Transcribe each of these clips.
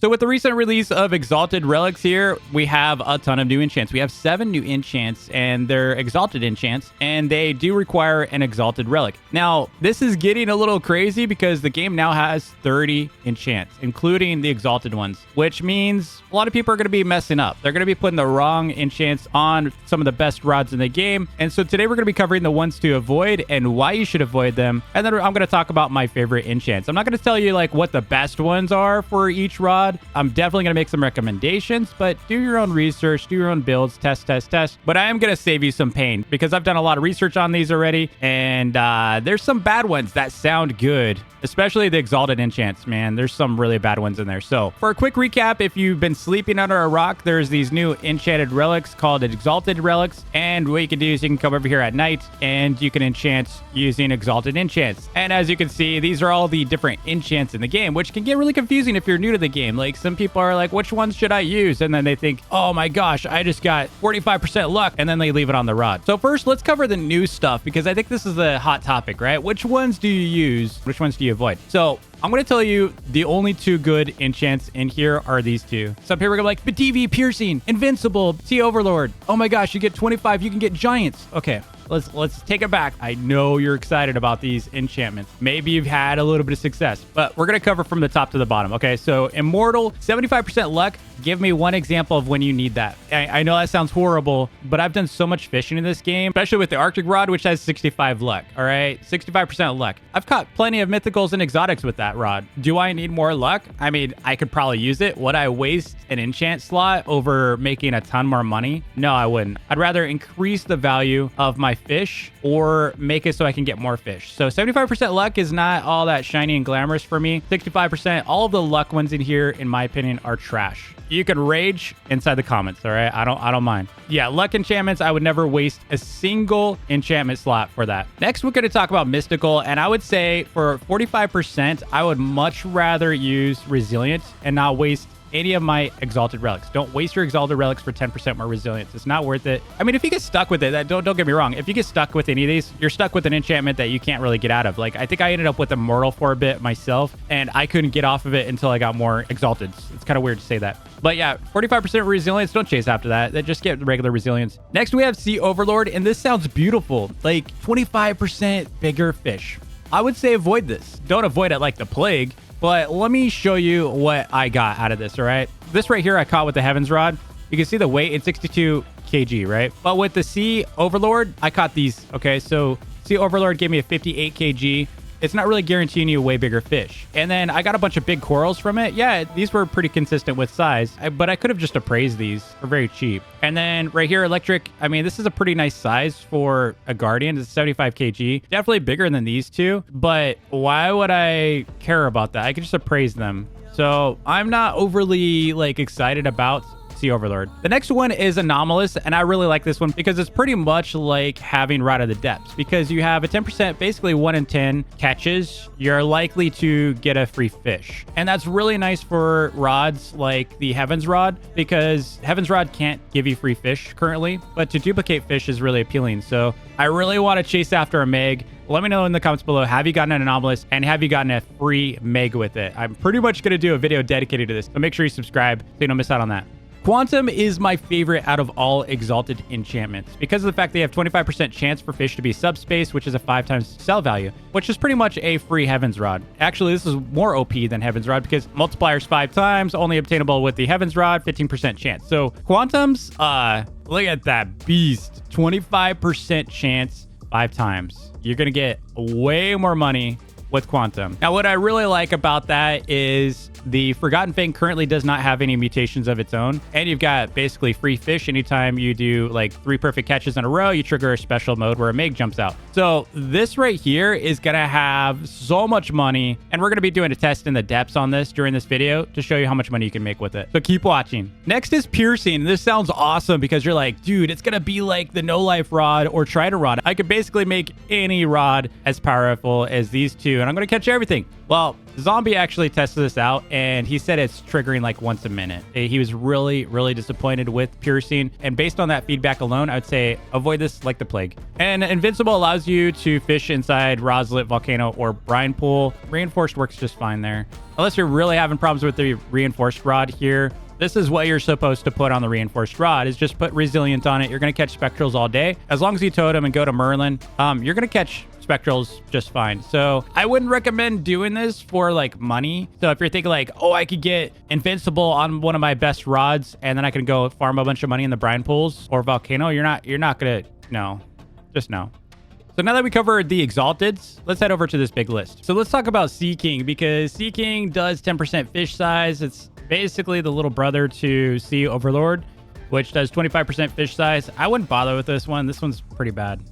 So with the recent release of Exalted Relics here, we have a ton of new enchants. We have 7 new enchants, and they're Exalted enchants, and they do require an Exalted Relic. Now, this is getting a little crazy because the game now has 30 enchants, including the Exalted ones, which means a lot of people are going to be messing up. They're going to be putting the wrong enchants on some of the best rods in the game. And so today we're going to be covering the ones to avoid and why you should avoid them. And then I'm going to talk about my favorite enchants. I'm not going to tell you like what the best ones are for each rod. I'm definitely going to make some recommendations, but do your own research, do your own builds, test. But I am going to save you some pain because I've done a lot of research on these already. And there's some bad ones that sound good, especially the Exalted enchants, man. There's some really bad ones in there. So for a quick recap, if you've been sleeping under a rock, there's these new enchanted relics called Exalted relics. And what you can do is you can come over here at night and you can enchant using Exalted enchants. And as you can see, these are all the different enchants in the game, which can get really confusing if you're new to the game. Like some people are like, which ones should I use? And then they think, oh my gosh, I just got 45% luck. And then they leave it on the rod. So first, let's cover the new stuff because I think this is a hot topic, right? Which ones do you use? Which ones do you avoid? So I'm going to tell you the only 2 good enchants in here are these 2. Some people are going to be like, Badivi, Piercing, Invincible, Sea Overlord. Oh my gosh, you get 25, you can get Giants. Okay, let's take it back. I know you're excited about these enchantments. Maybe you've had a little bit of success, but we're going to cover from the top to the bottom. Okay, so Immortal, 75% luck. Give me one example of when you need that. I know that sounds horrible, but I've done so much fishing in this game, especially with the Arctic Rod, which has 65 luck. All right, 65% luck. I've caught plenty of mythicals and exotics with that rod. Do I need more luck? I mean, I could probably use it. Would I waste an enchant slot over making a ton more money? No, I wouldn't. I'd rather increase the value of my fish or make it so I can get more fish. So 75% luck is not all that shiny and glamorous for me. 65%, all of the luck ones in here, in my opinion, are trash. You can rage inside the comments, all right? I don't mind. Yeah, luck enchantments, I would never waste a single enchantment slot for that. Next, we're going to talk about mystical, and I would say for 45%, I would much rather use resilient and not waste any of my Exalted relics. Don't waste your Exalted relics for 10% more resilience. It's not worth it. I mean, if you get stuck with it, don't get me wrong. If you get stuck with any of these, you're stuck with an enchantment that you can't really get out of. Like, I think I ended up with Immortal for a bit myself, and I couldn't get off of it until I got more Exalteds. It's kind of weird to say that. But yeah, 45% resilience. Don't chase after that. Just get regular resilience. Next, we have Sea Overlord, and this sounds beautiful. Like 25% bigger fish. I would say avoid this. Don't avoid it like the plague. But let me show you what I got out of this, all right? This right here I caught with the Heaven's Rod. You can see the weight, it's 62 kg, right? But with the Sea Overlord, I caught these, okay? So Sea Overlord gave me a 58 kg. It's not really guaranteeing you a way bigger fish. And then I got a bunch of big corals from it. Yeah, these were pretty consistent with size, but I could have just appraised these for very cheap. And then right here, electric. I mean, this is a pretty nice size for a Guardian. It's 75 kg. Definitely bigger than these 2, but why would I care about that? I could just appraise them. So I'm not overly like excited about Sea Overlord. The next one is Anomalous, and I really like this one because it's pretty much like having Rod of the Depths because you have a 10%, basically 1 in 10 catches. You're likely to get a free fish. And that's really nice for rods like the Heaven's Rod because Heaven's Rod can't give you free fish currently, but to duplicate fish is really appealing. So I really want to chase after a Meg. Let me know in the comments below, have you gotten an Anomalous and have you gotten a free Meg with it? I'm pretty much going to do a video dedicated to this, so make sure you subscribe so you don't miss out on that. Quantum is my favorite out of all Exalted enchantments because of the fact they have 25% chance for fish to be subspace, which is a 5 times sell value, which is pretty much a free Heaven's Rod. Actually, this is more OP than Heaven's Rod because multipliers 5 times, only obtainable with the Heaven's Rod, 15% chance. So Quantum's, look at that beast, 25% chance 5 times. You're going to get way more money with Quantum. Now, what I really like about that is the Forgotten Fang currently does not have any mutations of its own, and you've got basically free fish anytime you do like 3 perfect catches in a row. You trigger a special mode where a Meg jumps out. So this right here is gonna have so much money, and we're gonna be doing a test in the depths on this during this video to show you how much money you can make with it. So keep watching. Next is Piercing. This sounds awesome because you're like, dude, it's gonna be like the No Life Rod or Trident Rod. I could basically make any rod as powerful as these 2, doing? I'm going to catch everything. Well, Zombie actually tested this out, and he said it's triggering like once a minute. He was really, really disappointed with piercing. And based on that feedback alone, I would say avoid this like the plague. And Invincible allows you to fish inside Roslet, Volcano, or Brine Pool. Reinforced works just fine there. Unless you're really having problems with the reinforced rod here. This is what you're supposed to put on the reinforced rod, is just put Resilient on it. You're going to catch Spectrals all day. As long as you totem and go to Merlin, you're going to catch Spectrals just fine. So I wouldn't recommend doing this for like money. So if you're thinking like, oh, I could get Invincible on one of my best rods and then I can go farm a bunch of money in the Brine Pools or Volcano, you're not going to, no, just no. So now that we covered the Exalteds, let's head over to this big list. So let's talk about Sea King, because Sea King does 10% fish size. It's basically the little brother to Sea Overlord, which does 25% fish size. I wouldn't bother with this one. This one's pretty bad.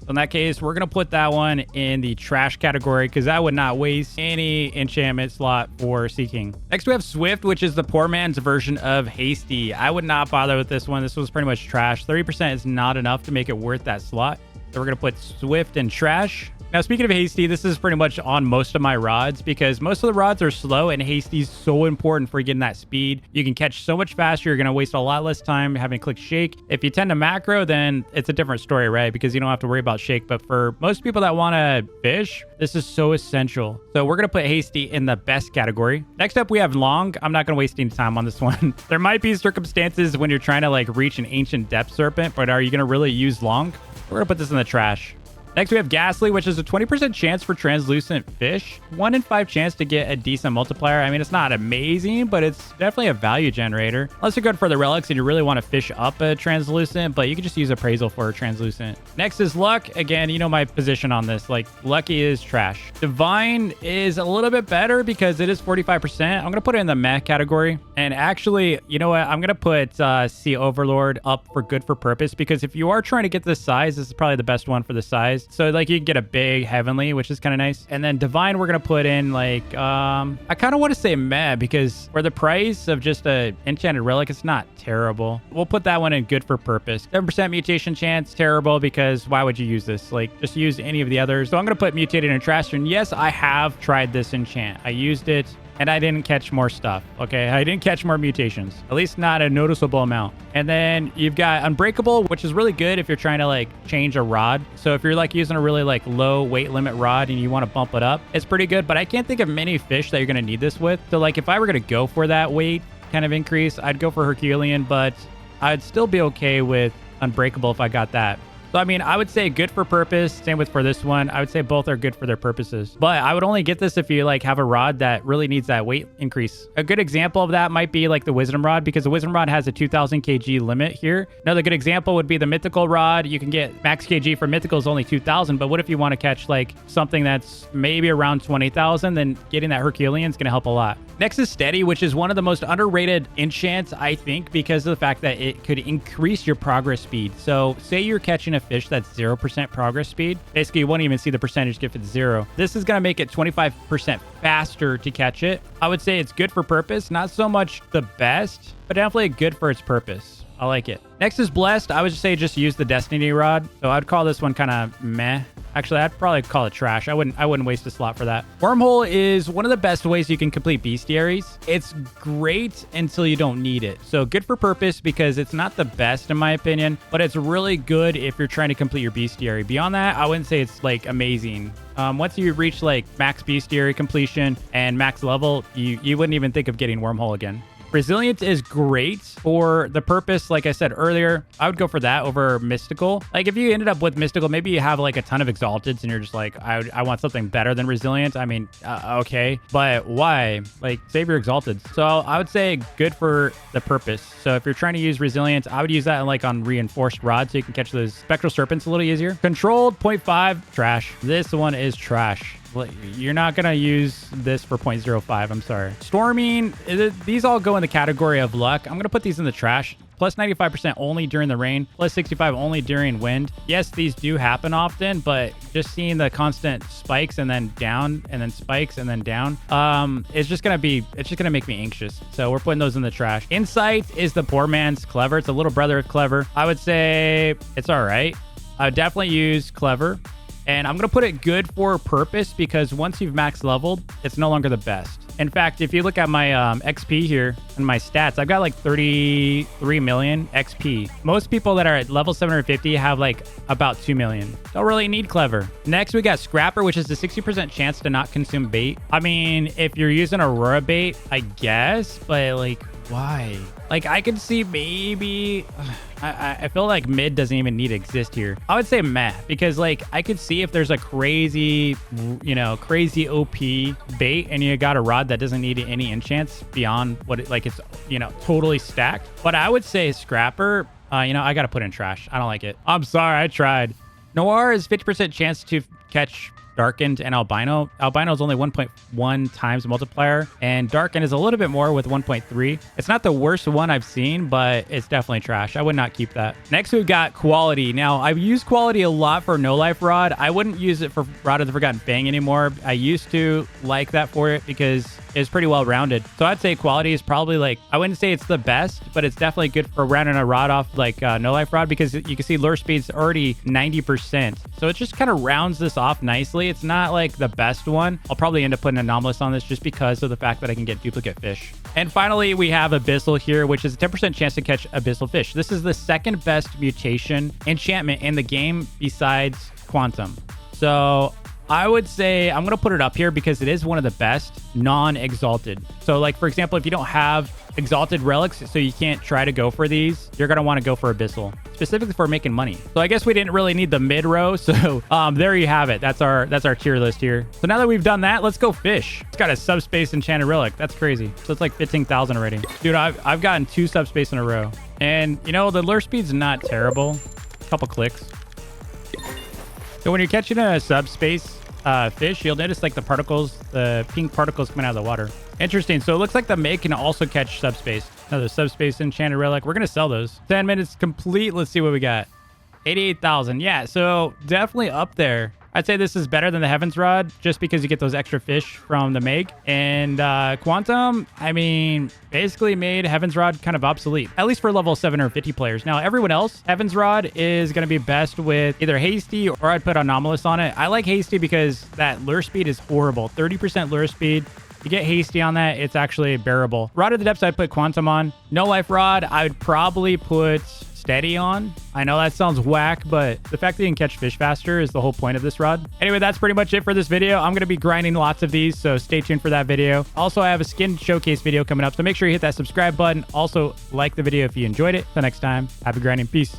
So in that case, we're going to put that one in the trash category, because I would not waste any enchantment slot for Sea King. Next, we have Swift, which is the poor man's version of Hasty. I would not bother with this one. This one's pretty much trash. 30% is not enough to make it worth that slot. So we're going to put Swift in trash. Now, speaking of Hasty, this is pretty much on most of my rods, because most of the rods are slow, and Hasty's so important for getting that speed. You can catch so much faster. You're going to waste a lot less time having to click shake. If you tend to macro, then it's a different story, right? Because you don't have to worry about shake. But for most people that want to fish, this is so essential. So we're going to put Hasty in the best category. Next up, we have Long. I'm not going to waste any time on this one. There might be circumstances when you're trying to like reach an ancient depth serpent, but are you going to really use Long? We're going to put this in the trash. Next, we have Ghastly, which is a 20% chance for translucent fish. 1 in 5 chance to get a decent multiplier. I mean, it's not amazing, but it's definitely a value generator. Unless you're good for the relics and you really want to fish up a translucent, but you can just use appraisal for a translucent. Next is Luck. Again, you know my position on this. Like, Lucky is trash. Divine is a little bit better because it is 45%. I'm going to put it in the meh category. And actually, you know what? I'm going to put Sea Overlord up for good for purpose, because if you are trying to get this size, this is probably the best one for the size. So like you can get a big heavenly, which is kind of nice. And then divine, we're going to put in like, I kind of want to say meh, because for the price of just a enchanted relic, it's not terrible. We'll put that one in good for purpose. 7% mutation chance, terrible, because why would you use this? Like just use any of the others. So I'm going to put mutated in trash. And yes, I have tried this enchant. I used it and I didn't catch more stuff. Okay, I didn't catch more mutations, at least not a noticeable amount. And then you've got Unbreakable, which is really good if you're trying to like change a rod. So if you're like using a really like low weight limit rod and you want to bump it up, it's pretty good. But I can't think of many fish that you're going to need this with. So like if I were going to go for that weight kind of increase, I'd go for Herculean, but I'd still be okay with Unbreakable if I got that. So, I mean, I would say good for purpose. Same with for this one. I would say both are good for their purposes. But I would only get this if you like have a rod that really needs that weight increase. A good example of that might be like the Wisdom Rod, because the Wisdom Rod has a 2000 kg limit here. Another good example would be the Mythical Rod. You can get max kg for Mythical is only 2000. But what if you want to catch like something that's maybe around 20,000? Then getting that Herculean is going to help a lot. Next is Steady, which is one of the most underrated enchants, I think, because of the fact that it could increase your progress speed. So say you're catching a fish that's 0% progress speed. Basically, you won't even see the percentage if it's 0. This is going to make it 25% faster to catch it. I would say it's good for purpose. Not so much the best, but definitely good for its purpose. I like it. Next is Blessed. I would say just use the Destiny Rod. So I'd call this one kind of meh. Actually, I'd probably call it trash. I wouldn't waste a slot for that. Wormhole is one of the best ways you can complete bestiaries. It's great until you don't need it. So good for purpose because it's not the best in my opinion, but it's really good if you're trying to complete your bestiary. Beyond that, I wouldn't say it's like amazing. Once you reach like max bestiary completion and max level, you wouldn't even think of getting Wormhole again. Resilient is great for the purpose. Like I said earlier, I would go for that over Mystical. Like if you ended up with Mystical, maybe you have like a ton of Exalteds and you're just like, I want something better than Resilient. I mean, okay, but why? Like save your Exalteds. So I would say good for the purpose. So if you're trying to use Resilient, I would use that like on Reinforced Rod so you can catch those Spectral Serpents a little easier. Controlled 0.5, trash. This one is trash. You're not going to use this for 0.05. I'm sorry. Storming, these all go in the category of luck. I'm going to put these in the trash. Plus 95% only during the rain. Plus 65 only during wind. Yes, these do happen often, but just seeing the constant spikes and then down and then spikes and then down, it's just going to make me anxious. So we're putting those in the trash. Insight is the poor man's Clever. It's a little brother of Clever. I would say it's all right. I would definitely use Clever. And I'm going to put it good for purpose because once you've max leveled, it's no longer the best. In fact, if you look at my XP here and my stats, I've got like 33 million XP. Most people that are at level 750 have like about 2 million. Don't really need clever. Next, we got Scrapper, which is the 60% chance to not consume bait. I mean, if you're using Aurora bait, I guess, but like, why? Like, I could see maybe... I feel like mid doesn't even need to exist here. I would say meh, because like I could see if there's a crazy, crazy OP bait and you got a rod that doesn't need any enchants beyond what it, like it's, totally stacked. But I would say Scrapper, I got to put in trash. I don't like it. I'm sorry, I tried. Noir is 50% chance to catch Darkened and Albino. Albino is only 1.1 times multiplier, and Darkened is a little bit more with 1.3. It's not the worst one I've seen, but it's definitely trash. I would not keep that. Next, we've got Quality. Now, I've used Quality a lot for No Life Rod. I wouldn't use it for Rod of the Forgotten Fang anymore. I used to like that for it because it's pretty well rounded. So I'd say Quality is probably like, I wouldn't say it's the best, but it's definitely good for rounding a rod off like No Life Rod because you can see lure speed's already 90%. So it just kind of rounds this off nicely. It's not like the best one. I'll probably end up putting Anomalous on this just because of the fact that I can get duplicate fish. And finally, we have Abyssal here, which is a 10% chance to catch Abyssal fish. This is the second best mutation enchantment in the game besides Quantum. So I would say I'm going to put it up here because it is one of the best non-exalted. So like, for example, if you don't have exalted relics, so you can't try to go for these, you're going to want to go for Abyssal, specifically for making money. So I guess we didn't really need the mid row. So there you have it. That's our tier list here. So now that we've done that, let's go Fish. It's got a subspace enchanted relic. That's crazy. So it's like 15,000 already. Dude, I've gotten 2 subspace in a row. And the lure speed's not terrible. A couple clicks. So when you're catching a subspace fish, you'll notice like the pink particles coming out of the water. Interesting. So it looks like the Meg can also catch subspace. Another subspace enchanted relic. We're going to sell those. 10 minutes complete. Let's see what we got. 88,000. Yeah, so definitely up there. I'd say this is better than the Heaven's Rod just because you get those extra fish from the Meg. And Quantum, I mean, basically made Heaven's Rod kind of obsolete, at least for level 750 players. Now, everyone else, Heaven's Rod is going to be best with either Hasty or I'd put Anomalous on it. I like Hasty because that lure speed is horrible. 30% lure speed. You get Hasty on that, it's actually bearable. Rod of the Depths, I'd put Quantum on. No Life Rod, I would probably put Steady on. I know that sounds whack, but the fact that you can catch fish faster is the whole point of this rod. Anyway, that's pretty much it for this video. I'm going to be grinding lots of these, so stay tuned for that video. Also, I have a skin showcase video coming up, so make sure you hit that subscribe button. Also, like the video if you enjoyed it. Till next time, happy grinding. Peace.